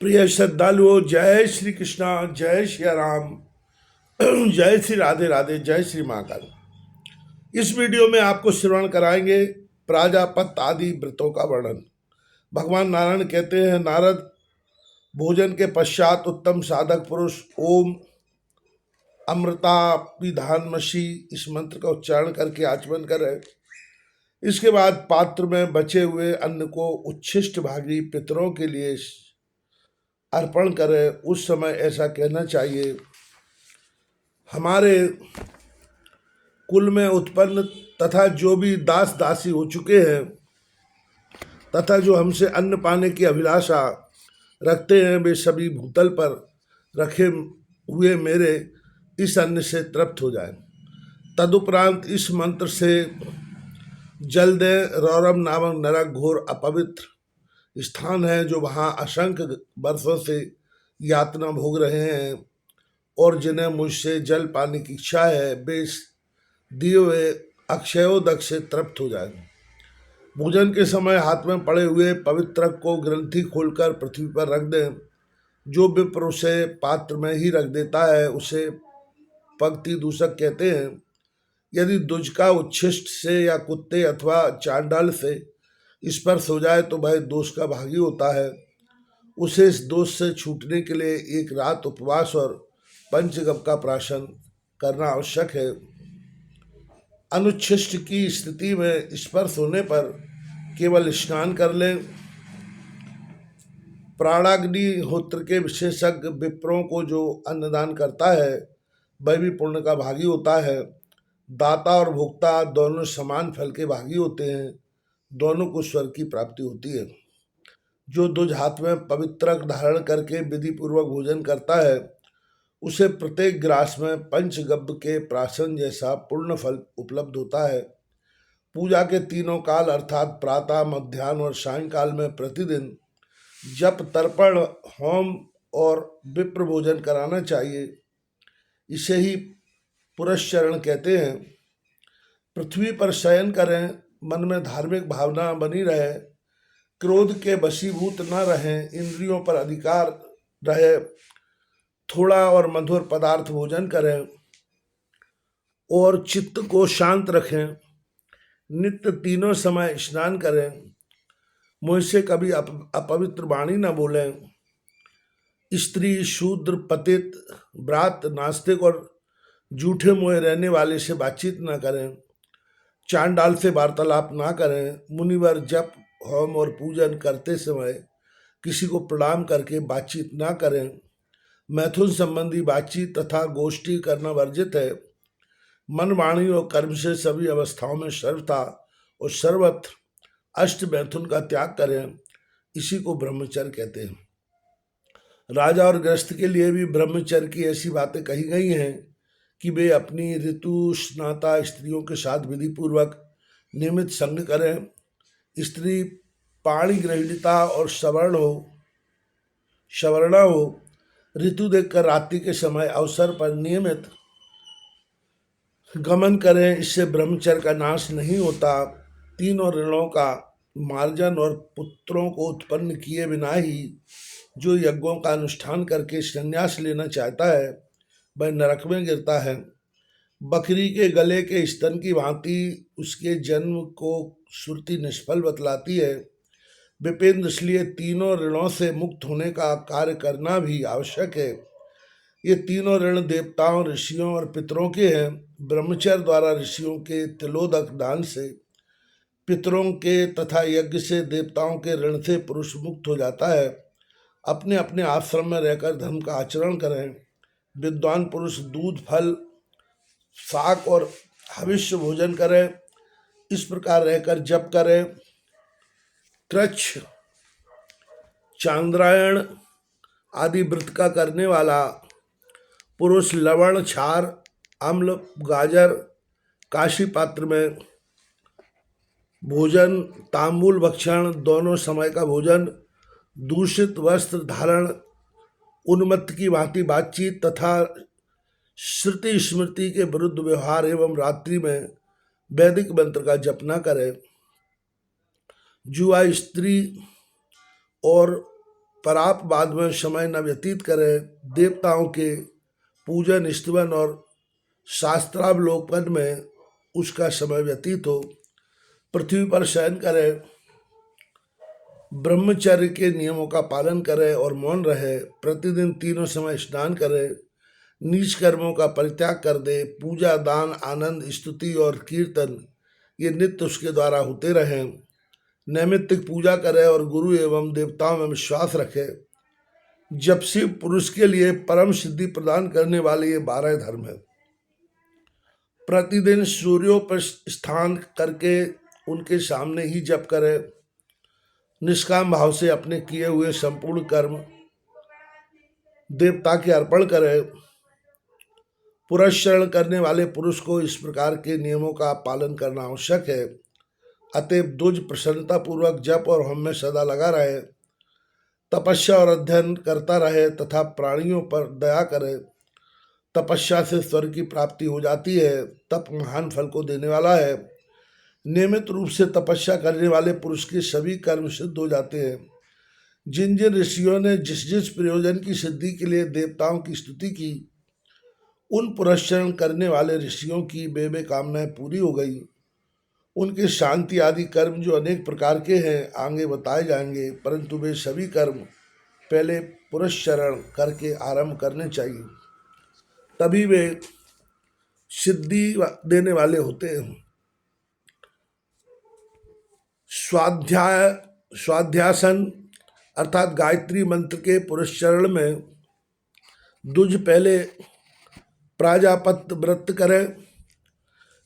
प्रिय श्रद्धालुओं, जय श्री कृष्णा, जय श्री राम, जय श्री राधे राधे, जय श्री महाकाल। इस वीडियो में आपको श्रवण कराएंगे प्राजापत्य आदि व्रतों का वर्णन। भगवान नारायण कहते हैं, नारद भोजन के पश्चात उत्तम साधक पुरुष ओम अमृता पिधानमसी इस मंत्र का उच्चारण करके आचमन करें। इसके बाद पात्र में बचे हुए अन्न को उच्छिष्ट भागी पितरों के लिए अर्पण करें। उस समय ऐसा कहना चाहिए, हमारे कुल में उत्पन्न तथा जो भी दास दासी हो चुके हैं तथा जो हमसे अन्न पाने की अभिलाषा रखते हैं, वे सभी भूतल पर रखे हुए मेरे इस अन्न से तृप्त हो जाएं। तदुपरांत इस मंत्र से जल दें। रौरव नामक नरक घोर अपवित्र स्थान है, जो वहाँ असंख्य वर्षों से यातना भोग रहे हैं और जिन्हें मुझसे जल पाने की इच्छा है, वे दिए हुए अक्षयोदक से तृप्त हो जाए। भोजन के समय हाथ में पड़े हुए पवित्र को ग्रंथि खोलकर पृथ्वी पर रख दें। जो विप्र उसे पात्र में ही रख देता है, उसे पंक्ति दूषक कहते हैं। यदि दुज का उच्छिष्ट से या कुत्ते अथवा चांडाल से स्पर्श हो जाए तो वह दोष का भागी होता है। उसे इस दोष से छूटने के लिए एक रात उपवास और पंचगव्य का प्राशन करना आवश्यक है। अनुच्छिष्ट की स्थिति में स्पर्श होने पर केवल स्नान कर लें। प्राणाग्निहोत्र के विशेषज्ञ विप्रों को जो अन्नदान करता है वह भी पुण्य का भागी होता है। दाता और भोक्ता दोनों समान फल के भागी होते हैं, दोनों को स्वर्ग की प्राप्ति होती है। जो दुज हाथ में पवित्रक धारण करके विधि पूर्वक भोजन करता है, उसे प्रत्येक ग्रास में पंचगव्य के प्राशन जैसा पूर्ण फल उपलब्ध होता है। पूजा के तीनों काल अर्थात प्रातः, मध्याह्न और सायंकाल में प्रतिदिन जप, तर्पण, होम और विप्र भोजन कराना चाहिए। इसे ही पुरस्चरण कहते हैं। पृथ्वी पर शयन करें, मन में धार्मिक भावना बनी रहे, क्रोध के वशीभूत न रहें, इंद्रियों पर अधिकार रहे, थोड़ा और मधुर पदार्थ भोजन करें और चित्त को शांत रखें। नित्य तीनों समय स्नान करें। मुझसे कभी अपवित्र वाणी न बोलें। स्त्री, शूद्र, पतित, ब्रात, नास्तिक और झूठे मुँह रहने वाले से बातचीत न करें। चांडाल से वार्तालाप ना करें। मुनिवर जप, होम और पूजन करते समय किसी को प्रणाम करके बातचीत ना करें। मैथुन संबंधी बातचीत तथा गोष्ठी करना वर्जित है। मन, वाणी और कर्म से सभी अवस्थाओं में सर्वथा और सर्वत्र अष्ट मैथुन का त्याग करें। इसी को ब्रह्मचर्य कहते हैं। राजा और गृहस्थ के लिए भी ब्रह्मचर्य की ऐसी बातें कही गई हैं कि वे अपनी ऋतु स्नाता स्त्रियों के साथ विधि पूर्वक नियमित संग करें। स्त्री पाणी ग्रहिणीता और सवर्णा हो, ऋतु देखकर रात्रि के समय अवसर पर नियमित गमन करें। इससे ब्रह्मचर्य का नाश नहीं होता। तीनों ऋणों का मार्जन और पुत्रों को उत्पन्न किए बिना ही जो यज्ञों का अनुष्ठान करके संन्यास लेना चाहता है, वह नरक में गिरता है। बकरी के गले के स्तन की भांति उसके जन्म को श्रुति निष्फल बतलाती है। विपेंद्र, इसलिए तीनों ऋणों से मुक्त होने का कार्य करना भी आवश्यक है। ये तीनों ऋण देवताओं, ऋषियों और पितरों के हैं। ब्रह्मचर्य द्वारा ऋषियों के तिलोदक दान से, पितरों के तथा यज्ञ से देवताओं के ऋण से पुरुष मुक्त हो जाता है। अपने अपने आश्रम में रहकर धर्म का आचरण करें। विद्वान पुरुष दूध, फल, शाक और हविष्य भोजन करें। इस प्रकार रहकर जप करें। कृच्छ, चांद्रायण आदि व्रत का करने वाला पुरुष लवण, क्षार, अम्ल, गाजर, काशी पात्र में भोजन, तांबूल भक्षण, दोनों समय का भोजन, दूषित वस्त्र धारण, उन्मत्त की भांति बातचीत तथा श्रुति स्मृति के विरुद्ध व्यवहार एवं रात्रि में वैदिक मंत्र का जप न करें। जुआ, स्त्री और पर आप बाद में समय न व्यतीत करें, देवताओं के पूजन स्तवन और शास्त्रावलोकन में उसका समय व्यतीत हो। पृथ्वी पर शयन करें, ब्रह्मचर्य के नियमों का पालन करे और मौन रहे, प्रतिदिन तीनों समय स्नान करे, नीच कर्मों का परित्याग कर दे, पूजा दान आनंद स्तुति और कीर्तन ये नित्य उसके द्वारा होते रहें, नैमित्तिक पूजा करे और गुरु एवं देवताओं में विश्वास रखे। जब शिव पुरुष के लिए परम सिद्धि प्रदान करने वाले ये 12 धर्म है। प्रतिदिन सूर्यों पर स्थान करके उनके सामने ही जप करे, निष्काम भाव से अपने किए हुए संपूर्ण कर्म देवता के अर्पण करे। पुरस्चरण करने वाले पुरुष को इस प्रकार के नियमों का पालन करना आवश्यक है। अतएव द्विज प्रसन्नता पूर्वक जप और होम में सदा लगा रहे, तपस्या और अध्ययन करता रहे तथा प्राणियों पर दया करे। तपस्या से स्वर्ग की प्राप्ति हो जाती है। तप महान फल को देने वाला है। नियमित रूप से तपस्या करने वाले पुरुष के सभी कर्म सिद्ध हो जाते हैं। जिन जिन ऋषियों ने जिस जिस प्रयोजन की सिद्धि के लिए देवताओं की स्तुति की, उन पुरस्चरण करने वाले ऋषियों की वे कामनाएं पूरी हो गई। उनके शांति आदि कर्म जो अनेक प्रकार के हैं आगे बताए जाएंगे, परंतु वे सभी कर्म पहले पुरस्चरण करके आरंभ करने चाहिए, तभी वे सिद्धि देने वाले होते हैं। स्वाध्यासन अर्थात गायत्री मंत्र के पुरस्चरण में द्विज पहले प्राजापत्य व्रत करें।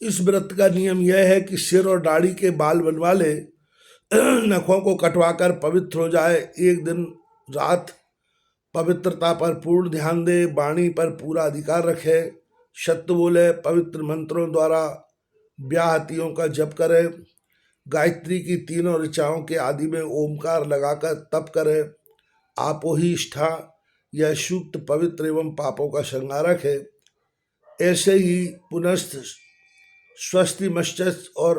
इस व्रत का नियम यह है कि सिर और दाढ़ी के बाल बनवा ले, नखों को कटवाकर पवित्र हो जाए, एक दिन रात पवित्रता पर पूर्ण ध्यान दे, वाणी पर पूरा अधिकार रखे, सत्य बोले, पवित्र मंत्रों द्वारा व्याहतियों का जप करे, गायत्री की तीनों ऋचाओं के आदि में ओमकार लगाकर तप करे, आपो ही इष्ठा यह सूक्त पवित्र एवं पापों का संहारक है। ऐसे ही पुनस्त स्वस्ति मश्चस और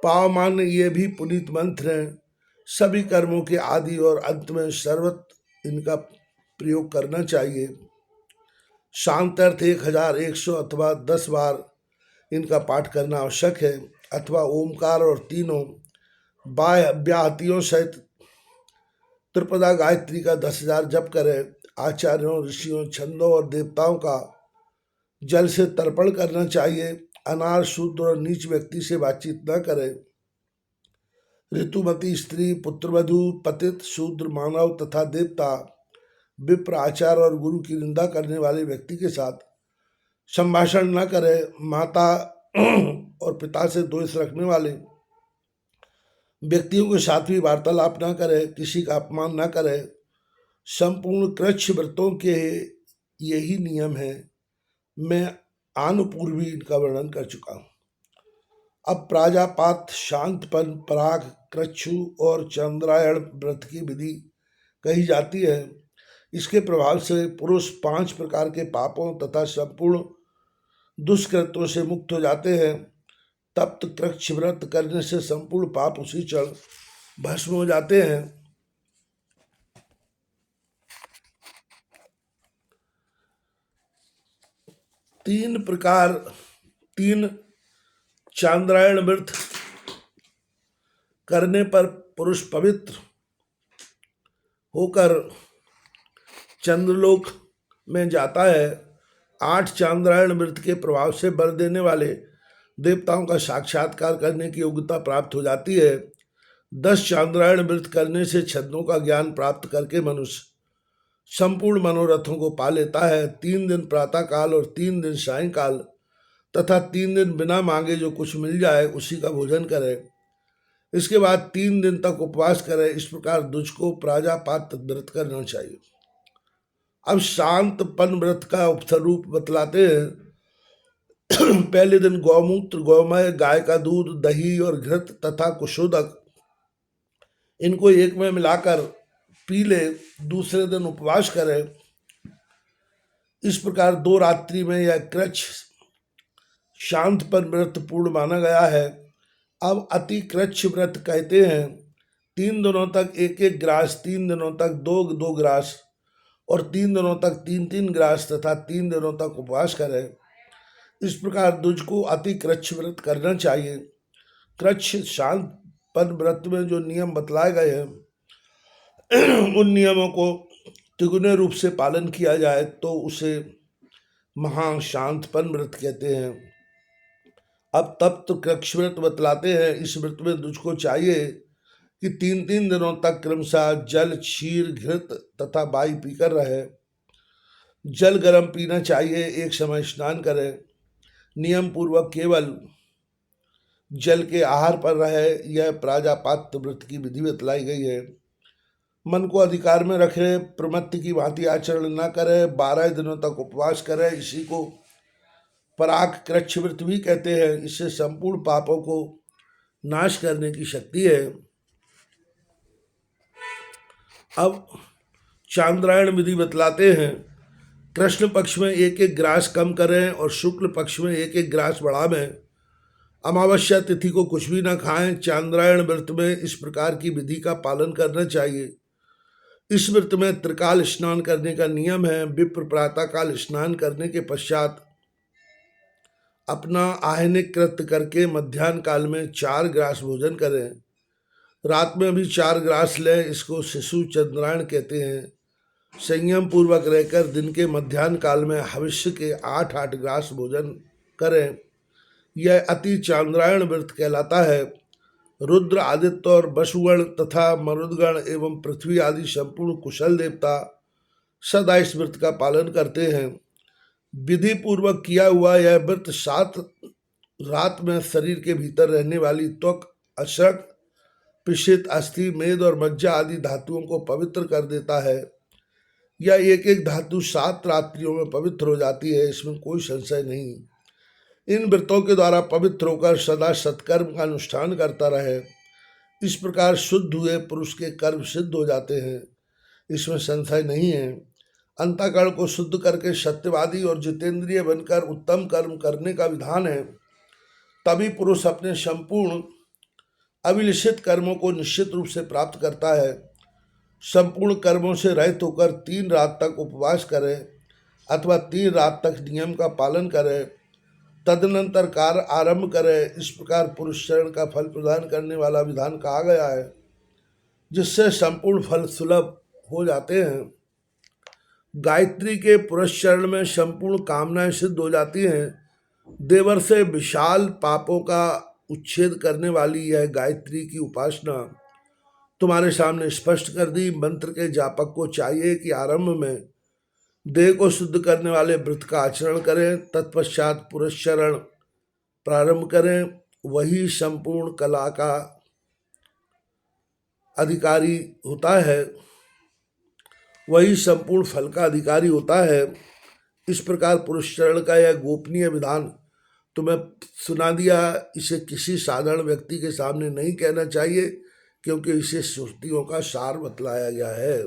पावमान ये भी पुनीत मंत्र हैं। सभी कर्मों के आदि और अंत में सर्वत्र इनका प्रयोग करना चाहिए। शांत अर्थ 1100 अथवा 10 बार इनका पाठ करना आवश्यक है, अथवा ओमकार और तीनों व्याहतियों सहित त्रिपदा गायत्री का 10,000 जप करे। आचार्यों, ऋषियों, छंदों और देवताओं का जल से तर्पण करना चाहिए। अनार, शूद्र और नीच व्यक्ति से बातचीत न करे। ऋतुमती स्त्री, पुत्रवधू, पतित, शूद्र, मानव तथा देवता, विप्र, आचार्य और गुरु की निंदा करने वाले व्यक्ति के साथ संभाषण न करे। माता और पिता से द्वेष रखने वाले व्यक्तियों के साथ भी वार्तालाप न करे, किसी का अपमान न करे। संपूर्ण कृच्छ व्रतों के यही नियम है। मैं आनुपूर्वी इनका वर्णन कर चुका हूँ। अब प्राजापात, शांतपन, पराग, कृच्छु और चंद्रायण व्रत की विधि कही जाती है। इसके प्रभाव से पुरुष 5 प्रकार के पापों तथा संपूर्ण दुष्कृत्यों से मुक्त हो जाते हैं। तप्त कृच्छ व्रत करने से संपूर्ण पाप उसी क्षण भस्म हो जाते हैं। तीन चांद्रायण व्रत करने पर पुरुष पवित्र होकर चंद्रलोक में जाता है। 8 चांद्रायण व्रत के प्रभाव से वर देने वाले देवताओं का साक्षात्कार करने की योग्यता प्राप्त हो जाती है। 10 चांद्रायण व्रत करने से छंदों का ज्ञान प्राप्त करके मनुष्य संपूर्ण मनोरथों को पा लेता है। 3 दिन प्रातः काल और 3 दिन सायंकाल तथा 3 दिन बिना मांगे जो कुछ मिल जाए उसी का भोजन करे। इसके बाद 3 दिन तक उपवास करे। इस प्रकार द्विज को प्राजापात व्रत करना चाहिए। अब शांतपन व्रत का उपस्वरूप बतलाते हैं। पहले दिन गौमूत्र, गौमय, गाय का दूध, दही और घृत तथा कुशोदक इनको एक में मिलाकर पी ले। दूसरे दिन उपवास करे। इस प्रकार 2 रात्रि में यह कृच्छ शांतपन व्रत पूर्ण माना गया है। अब अति कृच्छ व्रत कहते हैं 3 दिनों तक 1-1 ग्रास, 3 दिनों तक 2-2 ग्रास और 3 दिनों तक 3-3 ग्रास तथा 3 दिनों तक उपवास करे। इस प्रकार द्विज को अति कृच्छ व्रत करना चाहिए। कृच्छ शांतपन व्रत में जो नियम बतलाए गए हैं उन नियमों को तिगुने रूप से पालन किया जाए तो उसे महाशांतपन व्रत कहते हैं। अब तप्त कृच्छ व्रत बतलाते हैं। इस व्रत में द्विज को चाहिए कि 3-3 दिनों तक क्रमशः जल, क्षीर, घृत तथा वाई पीकर रहे। जल गर्म पीना चाहिए, एक समय स्नान करें, नियम पूर्वक केवल जल के आहार पर रहे। यह प्राजापात्य व्रत की विधि बतलाई गई है। मन को अधिकार में रखे, प्रमत्त की भांति आचरण न करे, 12 दिनों तक उपवास करे। इसी को पराग कृच्छ व्रत भी कहते हैं। इससे संपूर्ण पापों को नाश करने की शक्ति है। अब चांद्रायण विधि बतलाते हैं। कृष्ण पक्ष में 1-1 ग्रास कम करें और शुक्ल पक्ष में 1-1 ग्रास बढ़ावें। अमावस्या तिथि को कुछ भी न खाएं। चांद्रायण व्रत में इस प्रकार की विधि का पालन करना चाहिए। इस व्रत में त्रिकाल स्नान करने का नियम है। विप्र प्रातः काल स्नान करने के पश्चात अपना आहनिक कृत्य करके मध्याह्न काल में 4 ग्रास भोजन करें। रात में भी 4 ग्रास लें। इसको शिशु चंद्रायण कहते हैं। संयम पूर्वक रहकर दिन के मध्याह्न काल में हविष्य के 8-8 ग्रास भोजन करें। यह अति चांद्रायण व्रत कहलाता है। रुद्र, आदित्य और वसुगण तथा मरुदगण एवं पृथ्वी आदि संपूर्ण कुशल देवता सदा इस व्रत का पालन करते हैं। विधि पूर्वक किया हुआ यह व्रत 7 रात में शरीर के भीतर रहने वाली त्वक, अशक, पिशित, अस्थि, मेद और मज्जा आदि धातुओं को पवित्र कर देता है। यह 1-1 धातु 7 रात्रियों में पवित्र हो जाती है, इसमें कोई संशय नहीं। इन व्रतों के द्वारा पवित्र होकर सदा सत्कर्म का अनुष्ठान करता रहे। इस प्रकार शुद्ध हुए पुरुष के कर्म सिद्ध हो जाते हैं, इसमें संशय नहीं है। अंतःकरण को शुद्ध करके सत्यवादी और जितेंद्रिय बनकर उत्तम कर्म करने का विधान है। तभी पुरुष अपने संपूर्ण अभिलिषित कर्मों को निश्चित रूप से प्राप्त करता है। संपूर्ण कर्मों से रहित होकर 3 रात तक उपवास करें अथवा 3 रात तक नियम का पालन करें, तदनंतर कार्य आरंभ करें। इस प्रकार पुरुष शरण का फल प्रदान करने वाला विधान कहा गया है, जिससे संपूर्ण फल सुलभ हो जाते हैं। गायत्री के पुरुष चरण में संपूर्ण कामनाएं सिद्ध हो जाती हैं। देवर से विशाल पापों का उच्छेद करने वाली यह गायत्री की उपासना तुम्हारे सामने स्पष्ट कर दी। मंत्र के जापक को चाहिए कि आरंभ में देह को शुद्ध करने वाले व्रत का आचरण करें, तत्पश्चात पुरुष चरण प्रारंभ करें। वही संपूर्ण कला का अधिकारी होता है, वही संपूर्ण फल का अधिकारी होता है। इस प्रकार पुरुष चरण का यह गोपनीय विधान तुम्हें सुना दिया। इसे किसी साधारण व्यक्ति के सामने नहीं कहना चाहिए, क्योंकि इसे श्रुतियों का सार बतलाया गया है।